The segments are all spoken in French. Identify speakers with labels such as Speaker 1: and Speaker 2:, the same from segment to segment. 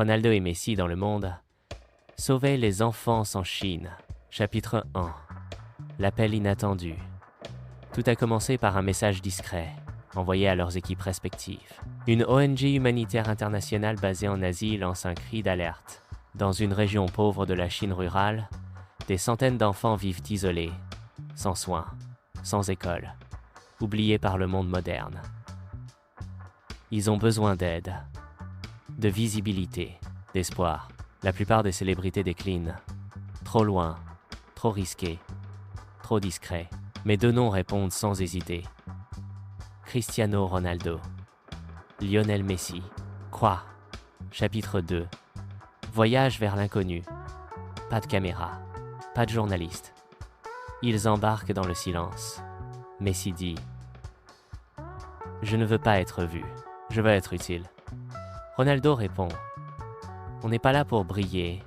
Speaker 1: Ronaldo et Messi dans le monde. Sauver les enfances en Chine. Chapitre 1. L'appel inattendu. Tout a commencé par un message discret, envoyé à leurs équipes respectives. Une ONG humanitaire internationale basée en Asie lance un cri d'alerte. Dans une région pauvre de la Chine rurale, des centaines d'enfants vivent isolés, sans soins, sans école, oubliés par le monde moderne. Ils ont besoin d'aide, de visibilité, d'espoir. La plupart des célébrités déclinent. Trop loin, trop risqué, trop discret. Mais deux noms répondent sans hésiter. Cristiano Ronaldo, Lionel Messi. Quoi? Chapitre 2. Voyage vers l'inconnu. Pas de caméra, pas de journaliste. Ils embarquent dans le silence. Messi dit « Je ne veux pas être vu, je veux être utile ». Ronaldo répond « On n'est pas là pour briller,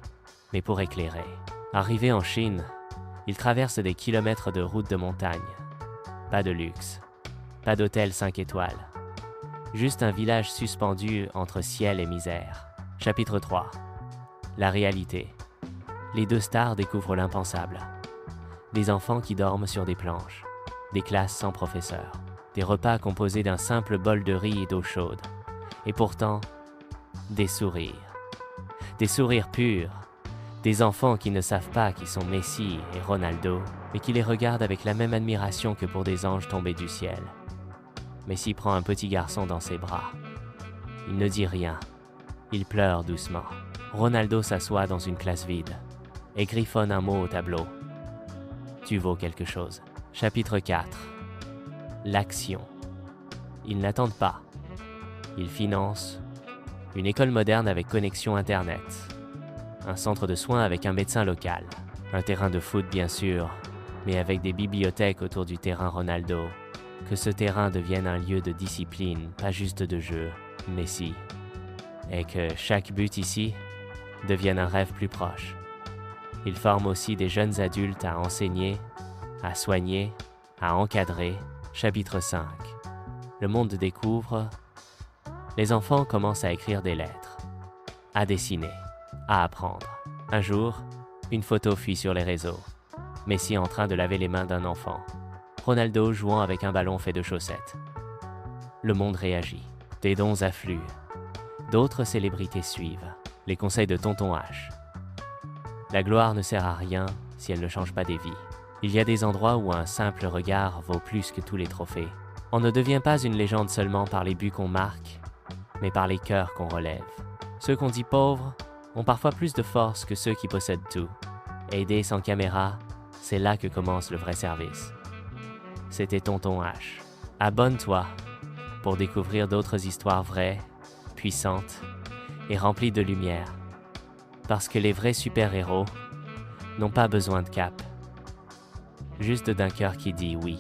Speaker 1: mais pour éclairer ». Arrivé en Chine, il traverse des kilomètres de routes de montagne. Pas de luxe, pas d'hôtel 5 étoiles. Juste un village suspendu entre ciel et misère. Chapitre 3. La réalité. Les deux stars découvrent l'impensable. Des enfants qui dorment sur des planches. Des classes sans professeur. Des repas composés d'un simple bol de riz et d'eau chaude. Et pourtant, des sourires. Des sourires purs. Des enfants qui ne savent pas qui sont Messi et Ronaldo, mais qui les regardent avec la même admiration que pour des anges tombés du ciel. Messi prend un petit garçon dans ses bras. Il ne dit rien. Il pleure doucement. Ronaldo s'assoit dans une classe vide et griffonne un mot au tableau. Tu vaux quelque chose. Chapitre 4. L'action. Ils n'attendent pas. Ils financent une école moderne avec connexion Internet. Un centre de soins avec un médecin local. Un terrain de foot bien sûr, mais avec des bibliothèques autour du terrain Ronaldo. Que ce terrain devienne un lieu de discipline, pas juste de jeu, Messi. Et que chaque but ici devienne un rêve plus proche. Il forme aussi des jeunes adultes à enseigner, à soigner, à encadrer. Chapitre 5. Le monde découvre. Les enfants commencent à écrire des lettres, à dessiner, à apprendre. Un jour, une photo fuit sur les réseaux. Messi en train de laver les mains d'un enfant. Ronaldo jouant avec un ballon fait de chaussettes. Le monde réagit. Des dons affluent. D'autres célébrités suivent. Les conseils de Tonton H. La gloire ne sert à rien si elle ne change pas des vies. Il y a des endroits où un simple regard vaut plus que tous les trophées. On ne devient pas une légende seulement par les buts qu'on marque, mais par les cœurs qu'on relève. Ceux qu'on dit pauvres ont parfois plus de force que ceux qui possèdent tout. Aider sans caméra, c'est là que commence le vrai service. C'était Tonton H. Abonne-toi pour découvrir d'autres histoires vraies, puissantes et remplies de lumière. Parce que les vrais super-héros n'ont pas besoin de cap, juste d'un cœur qui dit oui.